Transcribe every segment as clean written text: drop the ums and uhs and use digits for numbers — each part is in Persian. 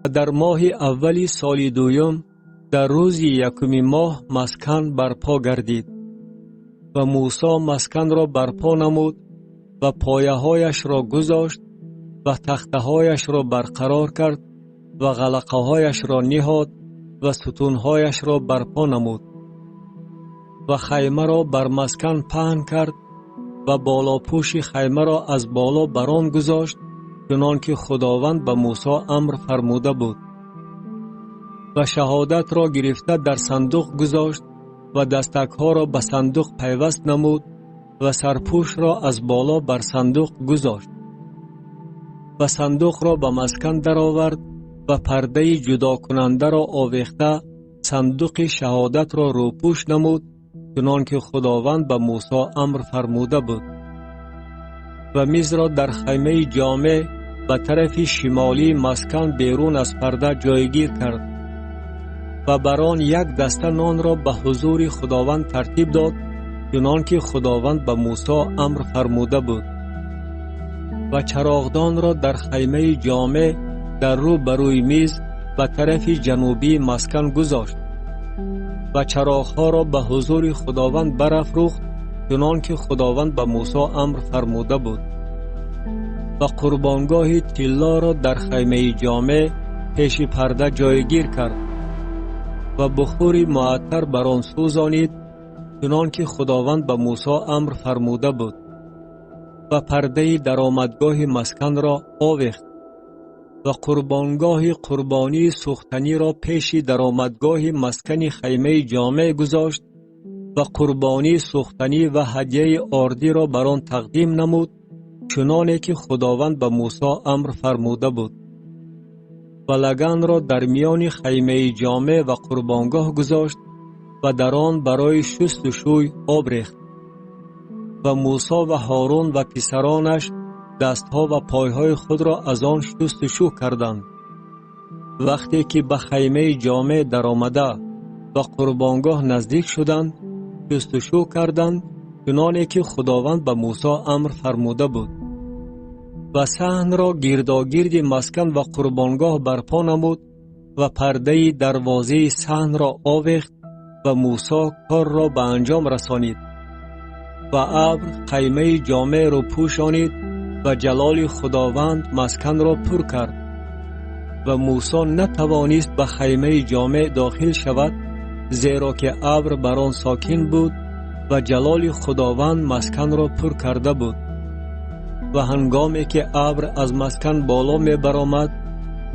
در ماه اولی سال دوم در روز یکم ماه مسکن برپا گردید و موسی مسکن را برپا نمود و پایه هایش را گذاشت و تخته هایش را برقرار کرد و غلقه هایش را نهاد و ستون هایش را برپا نمود و خیمه را بر مسکن پهن کرد و بالا پوش خیمه را از بالا بران گذاشت چنان که خداوند به موسی امر فرموده بود و شهادت را گرفته در صندوق گذاشت و دستک ها را به صندوق پیوست نمود و سرپوش را از بالا بر صندوق گذاشت و صندوق را به مسکن درآورد و پرده جدا کننده را آویخته صندوق شهادت را روپوش نمود چنان که خداوند به موسی امر فرموده بود و میز را در خیمه جامع به طرف شمالی مسکن بیرون از پرده جایگیر کرد و بر آن یک دسته نان را به حضور خداوند ترتیب داد چنان که خداوند به موسی امر فرموده بود و چراغدان را در خیمه جامع در رو بروی میز به طرف جنوبی مسکن گذاشت و چراغها را به حضور خداوند برافروخت چنان که خداوند به موسی امر فرموده بود و قربانگاه طلا را در خیمه جامع پیش پرده جایگیر کرد و بخوری معطر بر آن سوزانید چنان که خداوند به موسی امر فرموده بود و پرده درآمدگاه مسکن را آویخت و قربانگاه قربانی سوختنی را پیش درآمدگاه مسکن خیمه جامع گذاشت و قربانی سوختنی و هدیه آردی را بر آن تقدیم نمود چنانه که خداوند به موسی امر فرموده بود و لگن را در میان خیمه جامع و قربانگاه گذاشت و در آن برای شست و شوی آب ریخت و موسی و هارون و پسرانش دستها و پایهای خود را از آن شست و شو کردند وقتی که به خیمه جامع در آمده و قربانگاه نزدیک شدند شست و شو کردند چنانه که خداوند به موسی امر فرموده بود و صحن را گرداگرد مسکن و قربانگاه برپا نمود و پرده دروازه صحن را آویخت و موسی کار را به انجام رسانید و ابر خیمه جامع را پوشانید و جلال خداوند مسکن را پر کرد و موسی نتوانست به خیمه جامع داخل شود زیرا که ابر بر آن ساکن بود و جلال خداوند مسکن را پر کرده بود و هنگامی که ابر از مسکن بالا می برآمد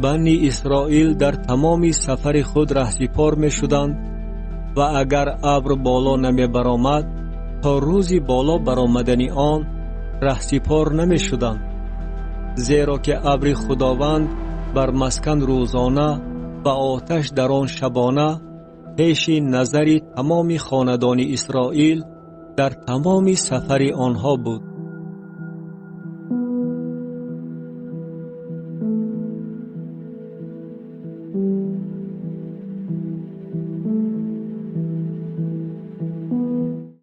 بنی اسرائیل در تمام سفر خود رهسپار می شدند و اگر ابر بالا نمی برآمد تا روزی بالا برآمدن آن رهسپار نمی شدند زیرا که ابر خداوند بر مسکن روزانه و آتش در آن شبانه پیش نظر تمام خاندان اسرائیل در تمام سفر آنها بود